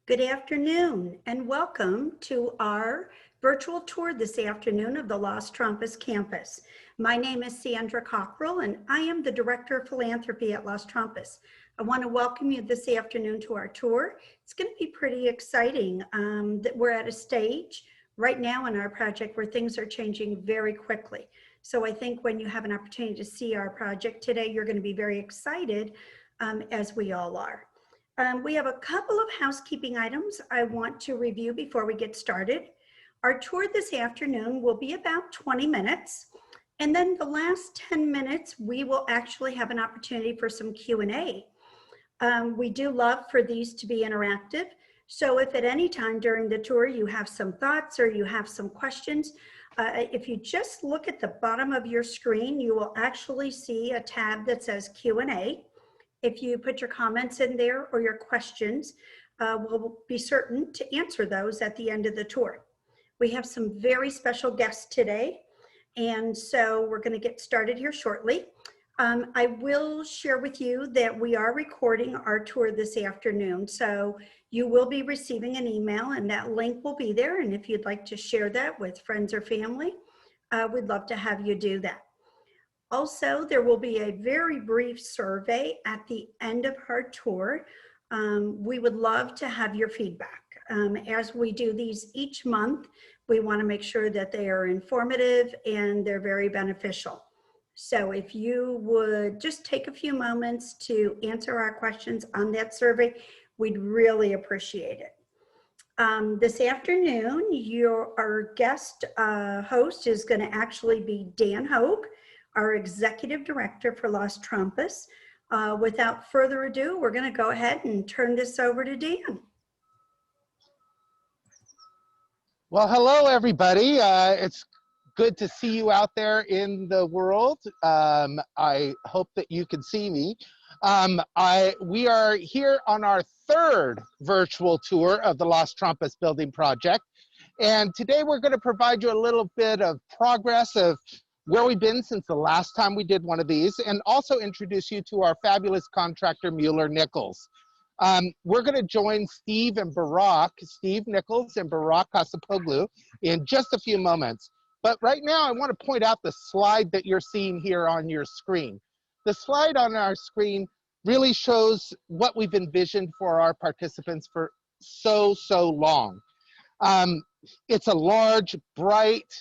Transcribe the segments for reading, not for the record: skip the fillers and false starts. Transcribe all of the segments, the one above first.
Good afternoon and welcome to our virtual tour this afternoon of the Los Trompas campus. My name is Sandra Cockrell and I am the Director of Philanthropy at Los Trompas. I want to welcome you this afternoon to our tour. It's going to be pretty exciting that we're at a stage right now in our project where things are changing very quickly. So I think when you have an opportunity to see our project today, you're going to be very excited as we all are. We have a couple of housekeeping items I want to review before we get started. Our tour this afternoon will be about 20 minutes. And then the last 10 minutes, we will actually have an opportunity for some Q&A. We do love for these to be interactive. So if at any time during the tour you have some thoughts or you have some questions, if you just look at the bottom of your screen, you will actually see a tab that says Q&A. If you put your comments in there or your questions, we'll be certain to answer those at the end of the tour. We have some very special guests today, and so we're going to get started here shortly. I will share with you that we are recording our tour this afternoon, so you will be receiving an email and that link will be there, and if you'd like to share that with friends or family, we'd love to have you do that. Also, there will be a very brief survey at the end of our tour. We would love to have your feedback. As we do these each month, we want to make sure that they are informative and they're very beneficial. So if you would just take a few moments to answer our questions on that survey, we'd really appreciate it. This afternoon, our guest host is going to actually be Dan Hogue, our Executive Director for Los Trompas. Without further ado, we're going to go ahead and turn this over to Dan. Well, hello, everybody. It's good to see you out there in the world. I hope that you can see me. We are here on our third virtual tour of the Los Trompas Building Project. And today we're going to provide you a little bit of progress of where we've been since the last time we did one of these, and also introduce you to our fabulous contractor, Mueller Nicholls. We're going to join Steve and Burak, Steve Nicholls and Burak Kasapoglu, in just a few moments. But right now, I want to point out the slide that you're seeing here on your screen. The slide on our screen really shows what we've envisioned for our participants for so long. It's a large, bright,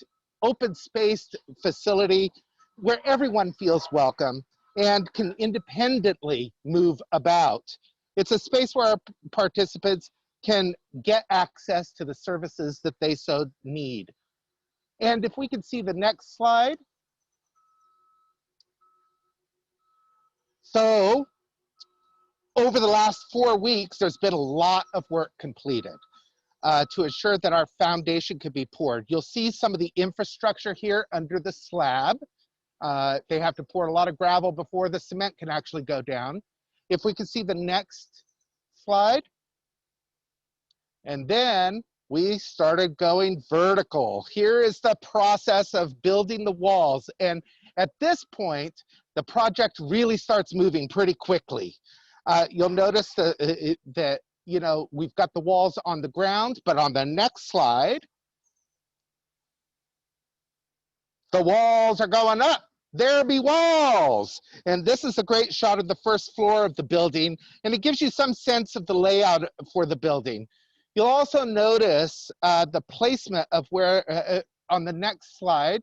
open-spaced facility where everyone feels welcome and can independently move about. It's a space where our participants can get access to the services that they so need. And if we can see the next slide. So, over the last 4 weeks, there's been a lot of work completed to ensure that our foundation could be poured. You'll see some of the infrastructure here under the slab. They have to pour a lot of gravel before the cement can actually go down. If we can see the next slide. And then we started going vertical. Here is the process of building the walls. And at this point, the project really starts moving pretty quickly. You'll notice that you know, we've got the walls on the ground, but on the next slide, the walls are going up. There be walls. And this is a great shot of the first floor of the building, and it gives you some sense of the layout for the building. You'll also notice the placement of where, on the next slide,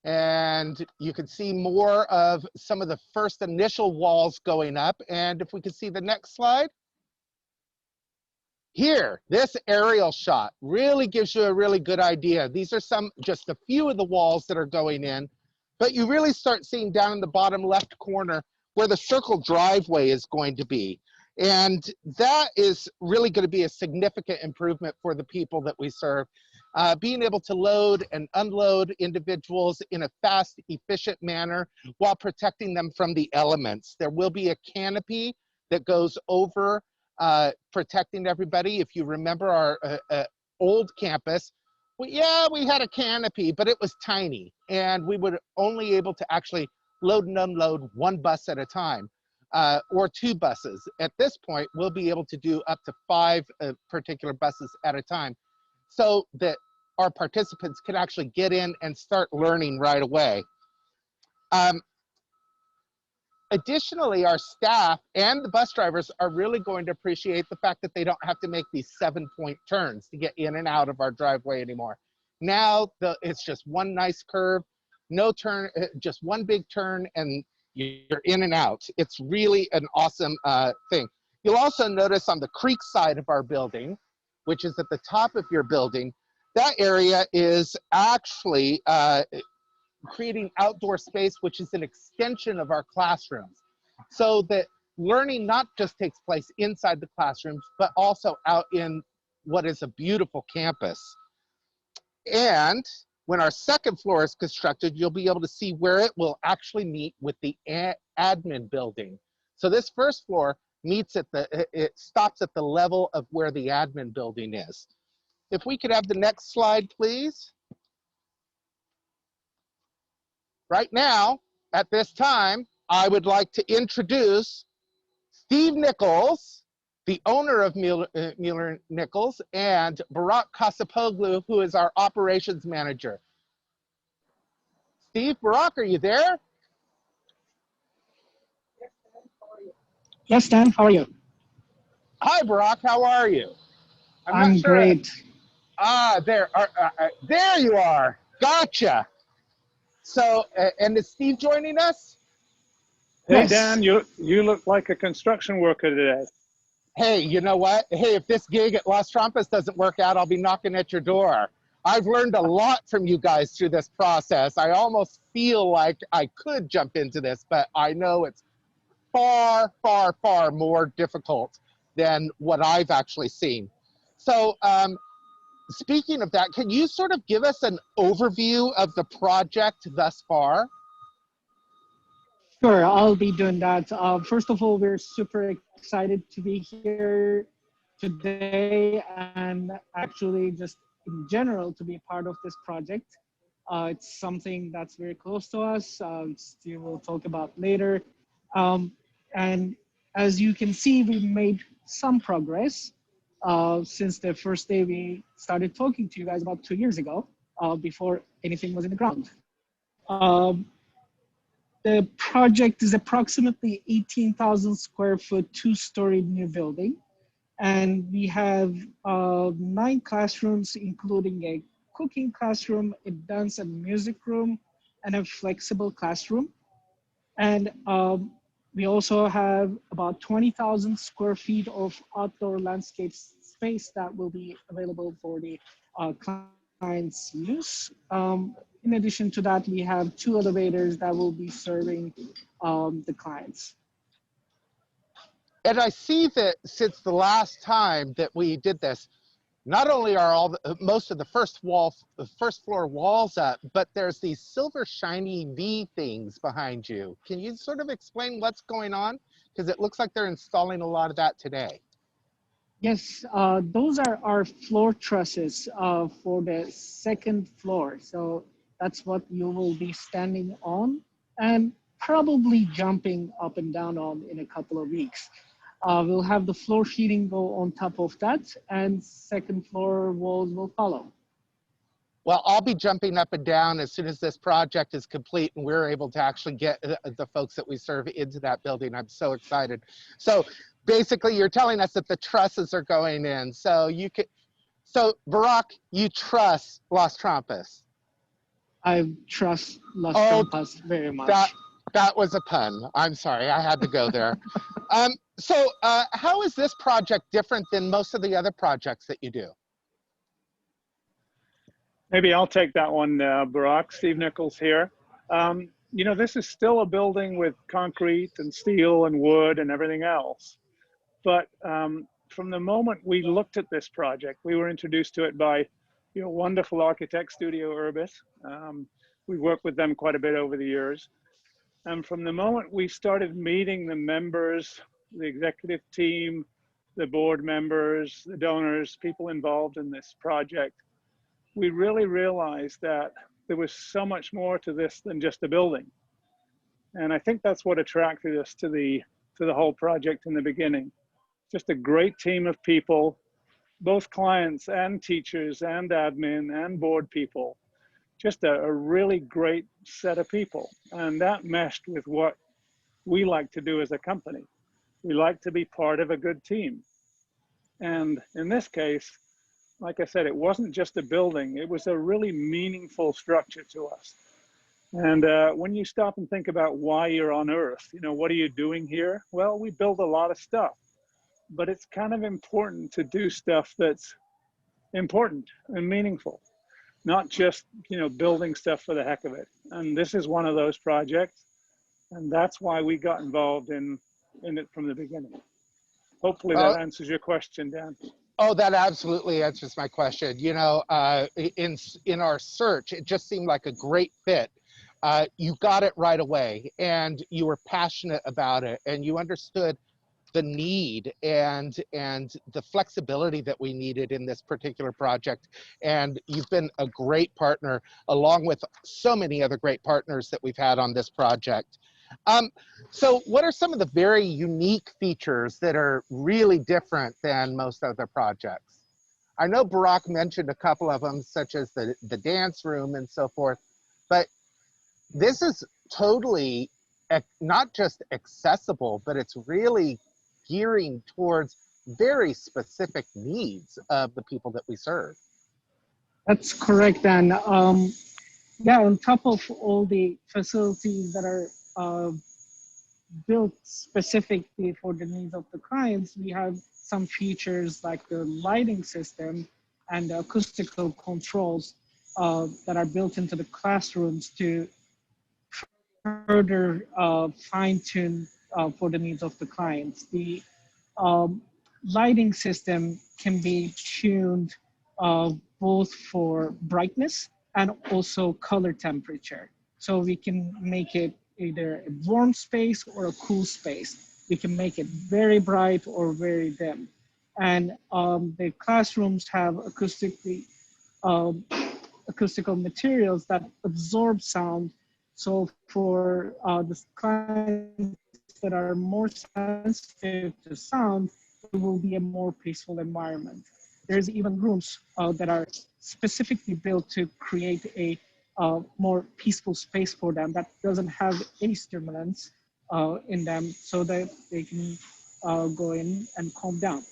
and you can see more of some of the first initial walls going up. And if we can see the next slide. Here, this aerial shot really gives you a really good idea. These are just a few of the walls that are going in, but you really start seeing down in the bottom left corner where the circle driveway is going to be. And that is really going to be a significant improvement for the people that we serve. Being able to load and unload individuals in a fast, efficient manner while protecting them from the elements. There will be a canopy that goes over protecting everybody. If you remember our old campus, we had a canopy, but it was tiny, and we were only able to actually load and unload one bus at a time. or 2 buses. At this point, we'll be able to do up to 5 particular buses at a time so that our participants can actually get in and start learning right away. Additionally, our staff and the bus drivers are really going to appreciate the fact that they don't have to make these 7-point turns to get in and out of our driveway anymore. Now it's just one nice curve, no turn, just one big turn, and you're in and out. It's really an awesome thing. You'll also notice on the creek side of our building, which is at the top of your building, that area is actually creating outdoor space, which is an extension of our classrooms, so that learning not just takes place inside the classrooms, but also out in what is a beautiful campus. And when our second floor is constructed, you'll be able to see where it will actually meet with the admin building. So this first floor meets at it stops at the level of where the admin building is. If we could have the next slide, please. Right now, at this time, I would like to introduce Steve Nicholls, the owner of Mueller Nicholls, and Burak Kasapoglu, who is our operations manager. Steve, Burak, are you there? Yes, Dan, how are you? Hi, Burak, how are you? I'm not sure. great. There you are. Gotcha. So, and is Steve joining us? Hey, Yes. Dan, you look like a construction worker today. Hey, you know what? Hey, if this gig at Las Trampas doesn't work out, I'll be knocking at your door. I've learned a lot from you guys through this process. I almost feel like I could jump into this, but I know it's far, far, far more difficult than what I've actually seen. So, speaking of that, can you sort of give us an overview of the project thus far? Sure, I'll be doing that. First of all, we're super excited to be here today and actually just in general to be part of this project. It's something that's very close to us. Steve will talk about later. And as you can see, we've made some progress since the first day we started talking to you guys about 2 years ago, before anything was in the ground. The project is approximately 18,000 square foot, 2-story new building. And we have 9 classrooms, including a cooking classroom, a dance and music room, and a flexible classroom. And we also have about 20,000 square feet of outdoor landscape space that will be available for the client's use. In addition to that, we have 2 elevators that will be serving the clients. And I see that since the last time that we did this, not only are most of the first floor walls up, but there's these silver shiny V things behind you. Can you sort of explain what's going on? Because it looks like they're installing a lot of that today. Yes, those are our floor trusses for the second floor. So that's what you will be standing on and probably jumping up and down on in a couple of weeks. We'll have the floor sheeting go on top of that, and second floor walls will follow. Well, I'll be jumping up and down as soon as this project is complete and we're able to actually get the folks that we serve into that building. I'm so excited. So basically you're telling us that the trusses are going in. So Burak, you trust Las Trampas. I trust Las Trampas very much. That was a pun. I'm sorry, I had to go there. So how is this project different than most of the other projects that you do? Maybe I'll take that one, Burak. Steve Nicholls here. You know, this is still a building with concrete and steel and wood and everything else. But from the moment we looked at this project, we were introduced to it by, you know, wonderful architect Studio Urbis. We worked with them quite a bit over the years. And from the moment we started meeting the members, the executive team, the board members, the donors, people involved in this project, we really realized that there was so much more to this than just a building. And I think that's what attracted us to the to the whole project in the beginning. Just a great team of people, both clients and teachers and admin and board people. Just a really great set of people. And that meshed with what we like to do as a company. We like to be part of a good team. And in this case, like I said, it wasn't just a building, it was a really meaningful structure to us. And when you stop and think about why you're on Earth, you know, what are you doing here? Well, we build a lot of stuff, but it's kind of important to do stuff that's important and meaningful, not just, you know, building stuff for the heck of it. And this is one of those projects. And that's why we got involved in it from the beginning. Hopefully that Well, answers your question, Dan. oh, that absolutely answers my question. You know, in our search, it just seemed like a great fit. You got it right away, and you were passionate about it, and you understood the need and the flexibility that we needed in this particular project. And you've been a great partner, along with so many other great partners that we've had on this project. So what are some of the very unique features that are really different than most other projects? I know Burak mentioned a couple of them, such as the dance room and so forth, but this is totally not just accessible, but it's really gearing towards very specific needs of the people that we serve. That's correct. And yeah, on top of all the facilities that are built specifically for the needs of the clients, we have some features like the lighting system and the acoustical controls that are built into the classrooms to further fine-tune for the needs of the clients. The lighting system can be tuned both for brightness and also color temperature. So we can make it either a warm space or a cool space. We can make it very bright or very dim. And the classrooms have acoustical materials that absorb sound. So for the clients that are more sensitive to sound, it will be a more peaceful environment. There's even rooms that are specifically built to create a more peaceful space for them that doesn't have any stimulants in them, so that they can go in and calm down.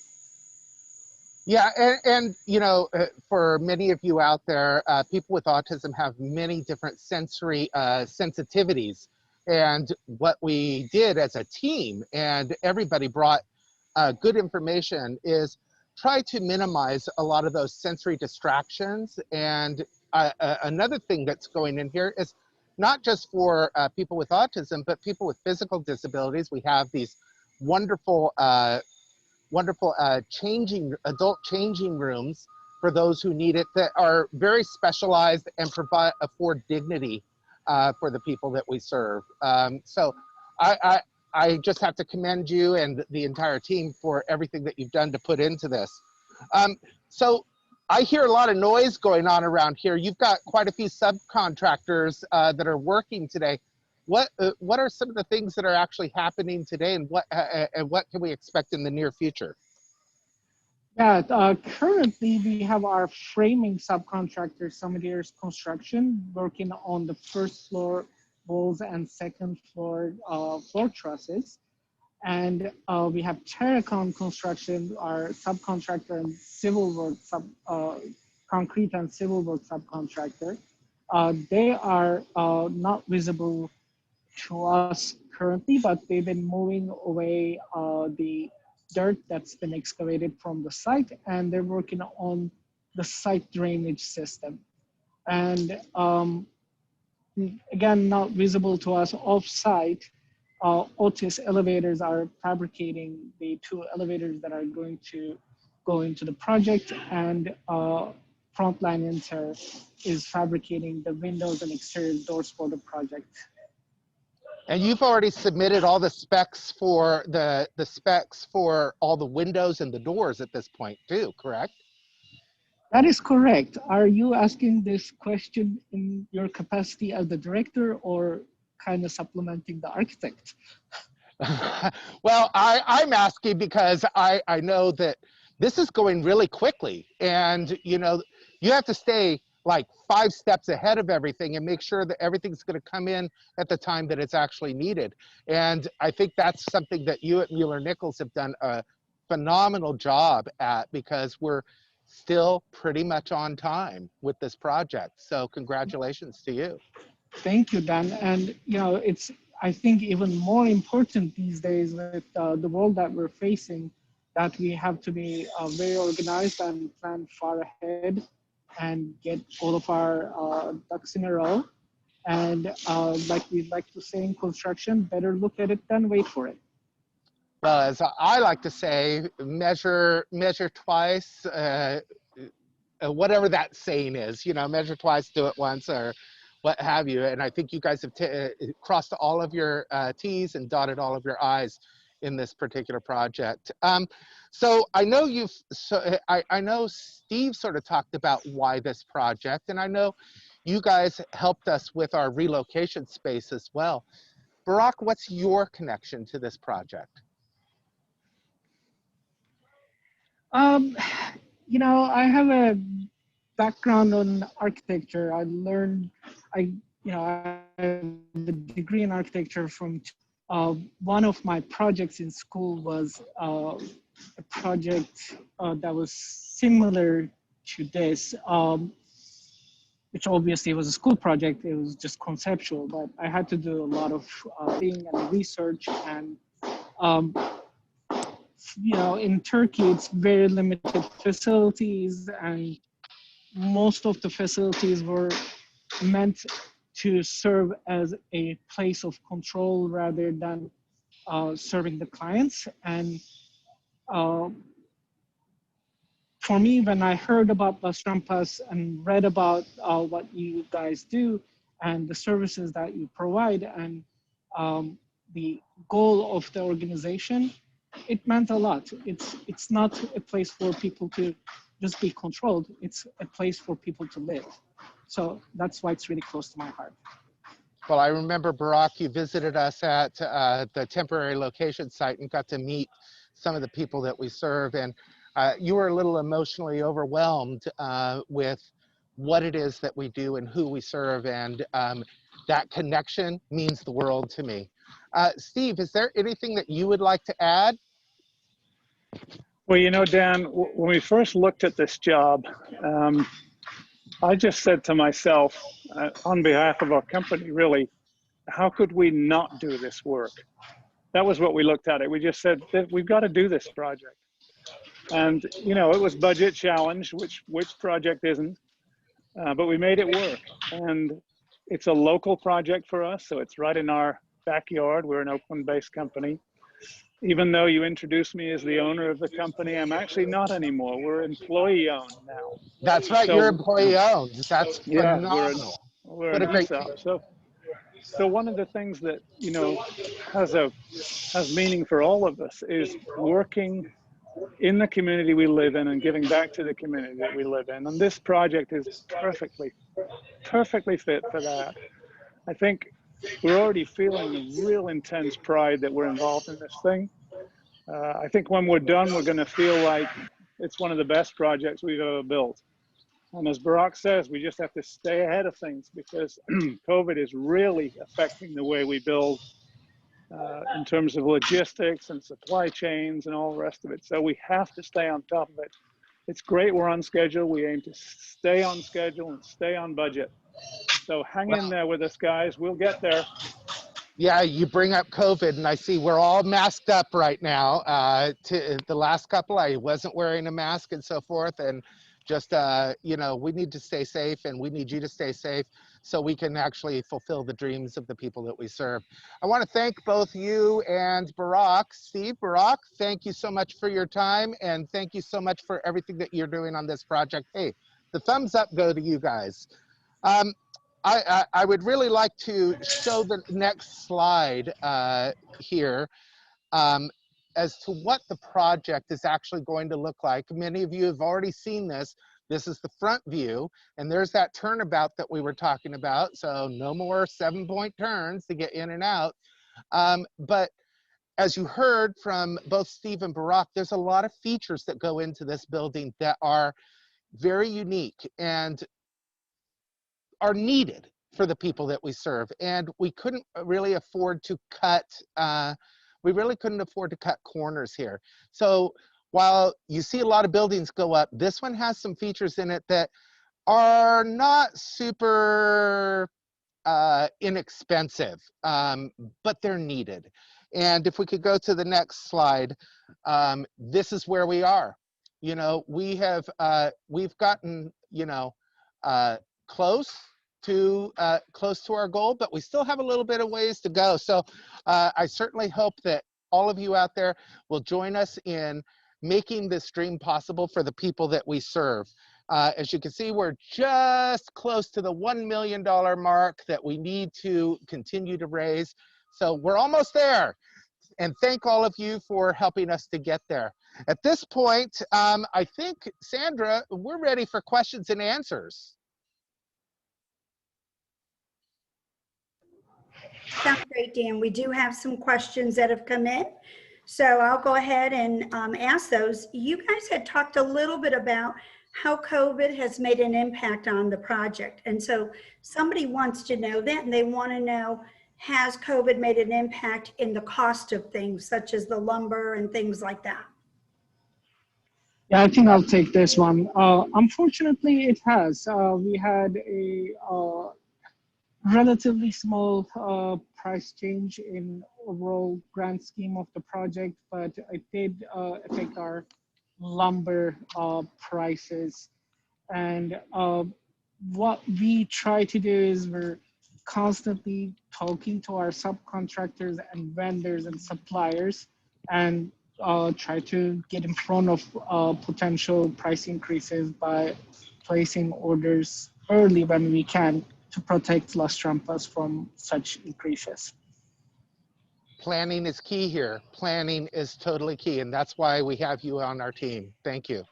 Yeah, and you know, for many of you out there, people with autism have many different sensory sensitivities. And what we did as a team, and everybody brought good information, is try to minimize a lot of those sensory distractions. And another thing that's going in here is not just for people with autism, but people with physical disabilities. We have these wonderful adult changing rooms for those who need it, that are very specialized and afford dignity for the people that we serve. So I just have to commend you and the entire team for everything that you've done to put into this. So I hear a lot of noise going on around here. You've got quite a few subcontractors that are working today. What are some of the things that are actually happening today, and what can we expect in the near future? Yeah, currently we have our framing subcontractor, Summideers Construction, working on the first floor walls and second floor floor trusses. And we have Terracon Construction, our subcontractor and civil work concrete and civil work subcontractor. They are not visible to us currently, but they've been moving away the dirt that's been excavated from the site, and they're working on the site drainage system. And again, not visible to us off-site, Otis Elevators are fabricating the 2 elevators that are going to go into the project, and Frontline Inter is fabricating the windows and exterior doors for the project. And you've already submitted all the specs for the specs for all the windows and the doors at this point too, correct? That is correct. Are you asking this question in your capacity as the director, or kind of supplementing the architect? Well, I'm asking because I know that this is going really quickly, and you have to stay like 5 steps ahead of everything and make sure that everything's going to come in at the time that it's actually needed. And I think that's something that you at Mueller Nicholls have done a phenomenal job at, because we're still pretty much on time with this project. So congratulations to you. Thank you, Dan. And it's, I think, even more important these days with the world that we're facing, that we have to be very organized and plan far ahead and get all of our ducks in a row. And like we like to say in construction, better look at it than wait for it. Well, as I like to say, measure twice, whatever that saying is, measure twice, do it once, or what have you. And I think you guys have crossed all of your T's and dotted all of your I's in this particular project. So I know I know Steve sort of talked about why this project, and I know you guys helped us with our relocation space as well. Burak, what's your connection to this project? I have a background on architecture. I have a degree in architecture from. One of my projects in school was a project that was similar to this, which obviously was a school project. It was just conceptual, but I had to do a lot of thing and research. And in Turkey, it's very limited facilities, and most of the facilities were meant to serve as a place of control rather than serving the clients. And for me, when I heard about Las Trampas and read about what you guys do and the services that you provide and the goal of the organization, it meant a lot. It's not a place for people to just be controlled. It's a place for people to live. So that's why it's really close to my heart. Well, I remember, Burak, you visited us at the temporary location site and got to meet some of the people that we serve. And you were a little emotionally overwhelmed with what it is that we do and who we serve. And that connection means the world to me. Steve, is there anything that you would like to add? Well, Dan, when we first looked at this job, I just said to myself, on behalf of our company, really, how could we not do this work? That was what we looked at it. We just said that we've got to do this project. And, it was budget challenged, which project isn't, but we made it work. And it's a local project for us, so it's right in our backyard. We're an Oakland-based company. Even though you introduced me as the owner of the company, I'm actually not anymore. We're employee owned now. That's right, you're employee owned. That's phenomenal. We're What an a great ESOP. So one of the things that, has meaning for all of us is working in the community we live in and giving back to the community that we live in. And this project is perfectly fit for that. I think we're already feeling a real intense pride that we're involved in this thing. I think when we're done, we're going to feel like it's one of the best projects we've ever built. And as Burak says, we just have to stay ahead of things because COVID is really affecting the way we build in terms of logistics and supply chains and all the rest of it. So we have to stay on top of it. It's great we're on schedule. We aim to stay on schedule and stay on budget. So hang in there with us, guys. We'll get there. Yeah, you bring up COVID, and I see we're all masked up right now. The last couple, I wasn't wearing a mask and so forth, and just, we need to stay safe, and we need you to stay safe so we can actually fulfill the dreams of the people that we serve. I want to thank both you and Burak. Steve, Burak, thank you so much for your time, and thank you so much for everything that you're doing on this project. Hey, the thumbs up go to you guys. I would really like to show the next slide here as to what the project is actually going to look like. Many of you have already seen this. This is the front view, and there's that turnabout that we were talking about. So no more 7-point turns to get in and out. But as you heard from both Steve and Burak, there's a lot of features that go into this building that are very unique and are needed for the people that we serve. And we couldn't really afford to cut, we really couldn't afford to cut corners here. So while you see a lot of buildings go up, this one has some features in it that are not super inexpensive, but they're needed. And if we could go to the next slide, this is where we are. You know, we've gotten, you know, close to our goal, but we still have a little bit of ways to go. So I certainly hope that all of you out there will join us in making this dream possible for the people that we serve. As you can see, we're just close to the $1 million mark that we need to continue to raise. So we're almost there. And thank all of you for helping us to get there. At this point, I think, Sandra, we're ready for questions and answers. Sounds great, Dan. We do have some questions that have come in. So I'll go ahead and ask those. You guys had talked a little bit about how COVID has made an impact on the project. And so somebody wants to know that, and they want to know, has COVID made an impact in the cost of things, such as the lumber and things like that? Yeah, I think I'll take this one. Unfortunately, it has. We had a relatively small price change in overall grand scheme of the project, but it did affect our lumber prices. And what we try to do is we're constantly talking to our subcontractors and vendors and suppliers and try to get in front of potential price increases by placing orders early when we can to protect Las Trampas from such increases. Planning is key here. Planning is totally key, and that's why we have you on our team. Thank you.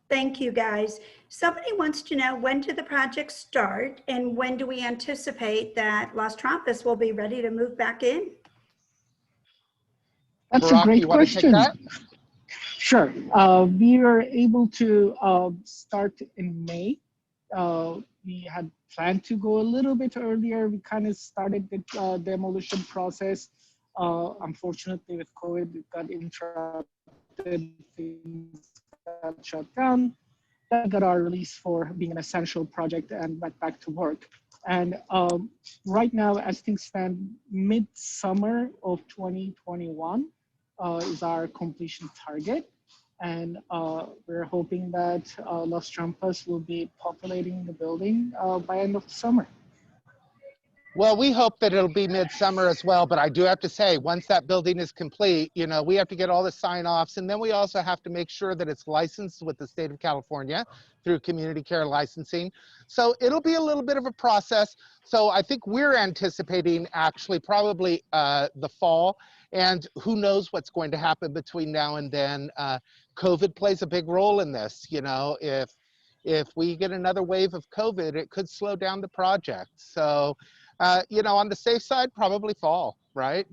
Thank you, guys. Somebody wants to know, when did the project start and when do we anticipate that Las Trampas will be ready to move back in? That's Burak, a great you want to take question. that? Sure. We were able to start in May. We had planned to go a little bit earlier. We kind of started the demolition process. Unfortunately, with COVID, it got interrupted. Things got shut down. That got our release for being an essential project and went back to work. And right now, as things stand, mid-summer of 2021 is our completion target. And we're hoping that Las Trampas will be populating the building by end of the summer. Well, we hope that it'll be midsummer as well, but I do have to say, once that building is complete, you know, we have to get all the sign-offs, and then we also have to make sure that it's licensed with the state of California through community care licensing. So it'll be a little bit of a process. So I think we're anticipating actually probably the fall, and who knows what's going to happen between now and then. COVID plays a big role in this. You know, if we get another wave of COVID, it could slow down the project. So, you know, on the safe side, probably fall, right?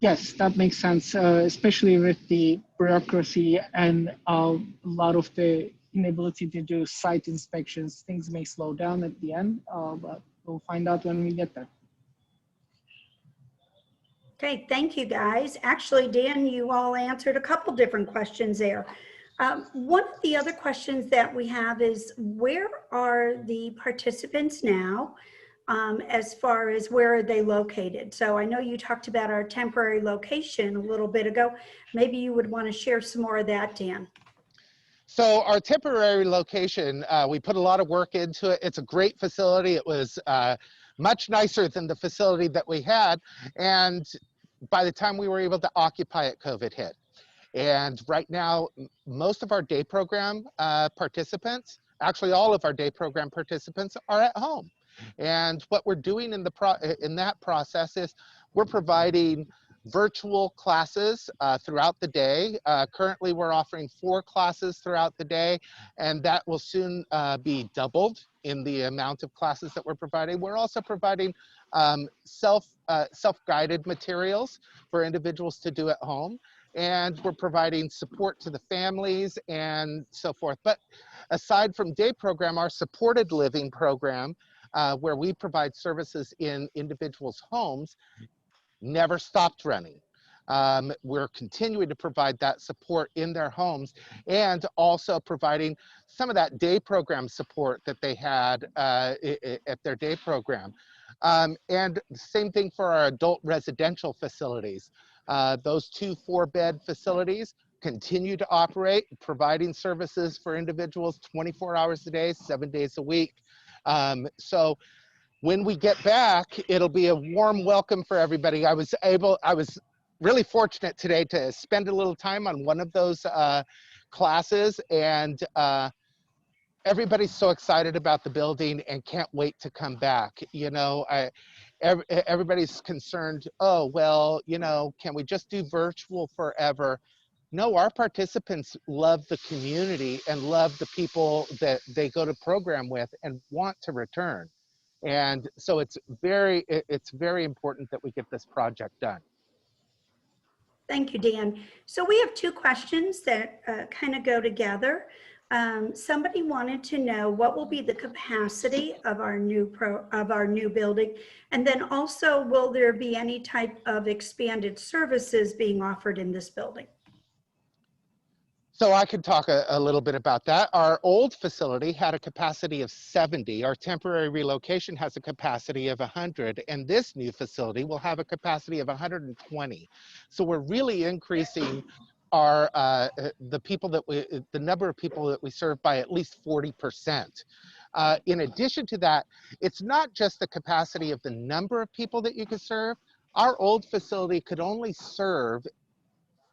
Yes, that makes sense, especially with the bureaucracy and a lot of the inability to do site inspections. Things may slow down at the end, but we'll find out when we get there. Okay, thank you, guys. Actually, Dan, you all answered a couple different questions there. One of the other questions that we have is, where are the participants now, as far as where are they located? So I know you talked about our temporary location a little bit ago. Maybe you would want to share some more of that, Dan. So our temporary location, we put a lot of work into it. It's a great facility. It was much nicer than the facility that we had. And by the time we were able to occupy it, COVID hit. And right now, most of our day program participants, actually all of our day program participants, are at home. And what we're doing in that process is we're providing virtual classes throughout the day. Currently, we're offering 4 classes throughout the day, and that will soon be doubled in the amount of classes that we're providing. We're also providing self-guided materials for individuals to do at home, and we're providing support to the families and so forth. But aside from day program, our supported living program, where we provide services in individuals' homes, never stopped running. We're continuing to provide that support in their homes, and also providing some of that day program support that they had at their day program. And the same thing for our adult residential facilities. Those 2 4-bed facilities continue to operate, providing services for individuals 24 hours a day, 7 days a week. So when we get back, it'll be a warm welcome for everybody. I was really fortunate today to spend a little time on one of those classes, and everybody's so excited about the building and can't wait to come back. You know, everybody's concerned, oh, well, you know, can we just do virtual forever? No, our participants love the community and love the people that they go to program with and want to return. And so it's very important that we get this project done. Thank you, Dan. So we have 2 questions that kind of go together. Somebody wanted to know what will be the capacity of our new building, and then also, will there be any type of expanded services being offered in this building? So I could talk a little bit about that. Our old facility had a capacity of 70. Our temporary relocation has a capacity of 100, and this new facility will have a capacity of 120. So we're really increasing our the number of people that we serve by at least 40%. In addition to that, it's not just the capacity of the number of people that you could serve. Our old facility could only serve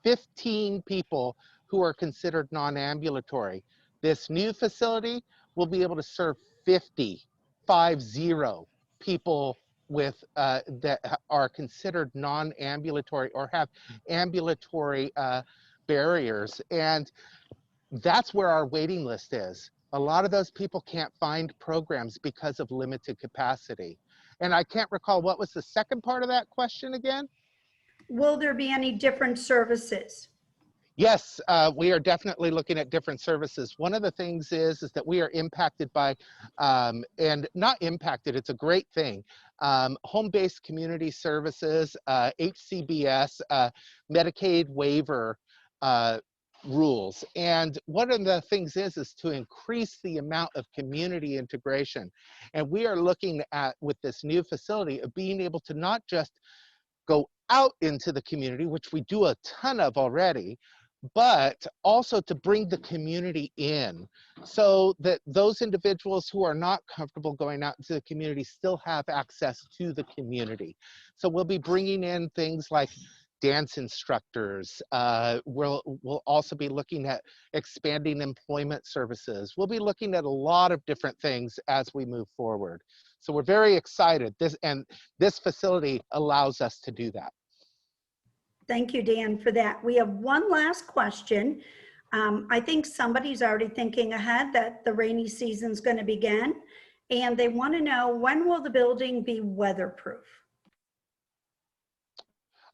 15 people who are considered non-ambulatory. This new facility will be able to serve 50 people with that are considered non-ambulatory or have ambulatory barriers, and that's where our waiting list is. A lot of those people can't find programs because of limited capacity. And I can't recall, what was the second part of that question again? Will there be any different services? Yes, we are definitely looking at different services. One of the things is that we are impacted by, and not impacted, it's a great thing, home-based community services, HCBS, Medicaid waiver rules. And one of the things is to increase the amount of community integration. And we are looking at, with this new facility, of being able to not just go out into the community, which we do a ton of already, but also to bring the community in, so that those individuals who are not comfortable going out into the community still have access to the community. So we'll be bringing in things like dance instructors. We'll also be looking at expanding employment services. We'll be looking at a lot of different things as we move forward. So we're very excited. This facility allows us to do that. Thank you, Dan, for that. We have one last question. I think somebody's already thinking ahead that the rainy season's going to begin, and they want to know, when will the building be weatherproof?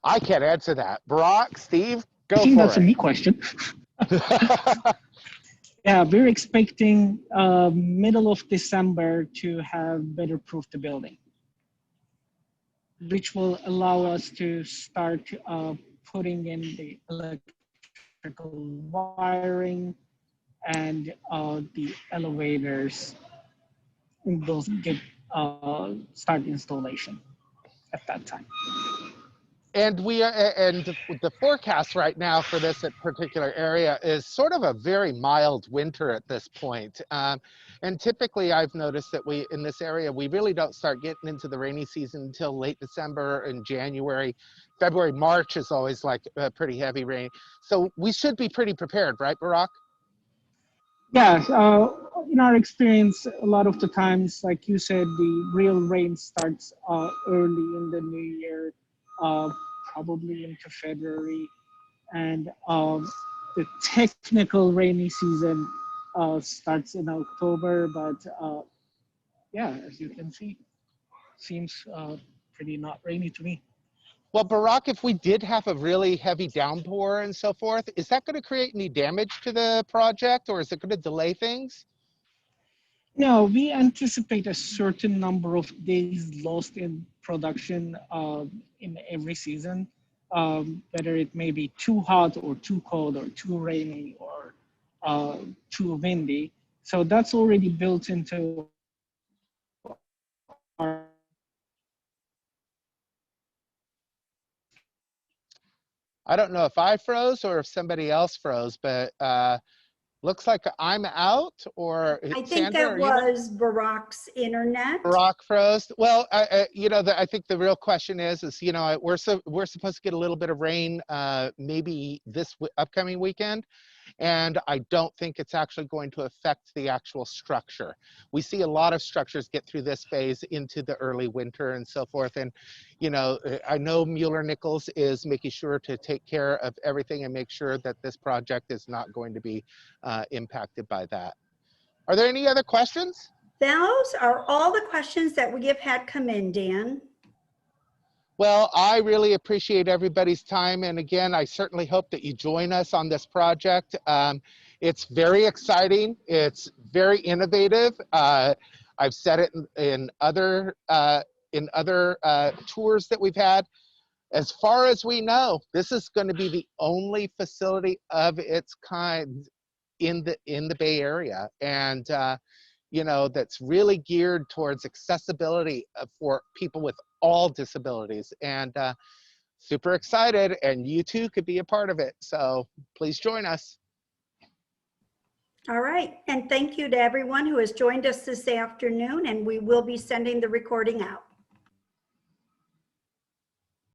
I can't answer that. Burak, Steve, go I think for that's it. a me question. Yeah, we're expecting middle of December to have weatherproof the building, which will allow us to start putting in the electrical wiring and the elevators. We'll get start installation at that time. And the forecast right now for this particular area is sort of a very mild winter at this point. And typically I've noticed that in this area, we really don't start getting into the rainy season until late December and January. February, March is always like a pretty heavy rain. So we should be pretty prepared, right, Burak? Yeah, in our experience, a lot of the times, like you said, the real rain starts early in the new year, probably into February. And the technical rainy season starts in October, but yeah, as you can see, seems pretty not rainy to me. Well, Burak, if we did have a really heavy downpour and so forth, is that going to create any damage to the project, or is it going to delay things? No, we anticipate a certain number of days lost in production in every season, whether it may be too hot or too cold or too rainy or too windy. So that's already built into our. I don't know if I froze or if somebody else froze, but looks like I'm out, or I think Sandra, that are you out? was Burak's internet. Burak froze. Well, you know, I think the real question is, you know, we're supposed to get a little bit of rain, maybe this upcoming weekend. And I don't think it's actually going to affect the actual structure. We see a lot of structures get through this phase into the early winter and so forth. And, you know, I know Mueller Nicholls is making sure to take care of everything and make sure that this project is not going to be impacted by that. Are there any other questions? Those are all the questions that we have had come in, Dan. Well, I really appreciate everybody's time. And again, I certainly hope that you join us on this project. It's very exciting. It's very innovative. I've said it in other tours that we've had. As far as we know, this is going to be the only facility of its kind in the Bay Area. And you know, that's really geared towards accessibility for people with all disabilities. And super excited, and you too could be a part of it. So please join us. All right. And thank you to everyone who has joined us this afternoon, and we will be sending the recording out.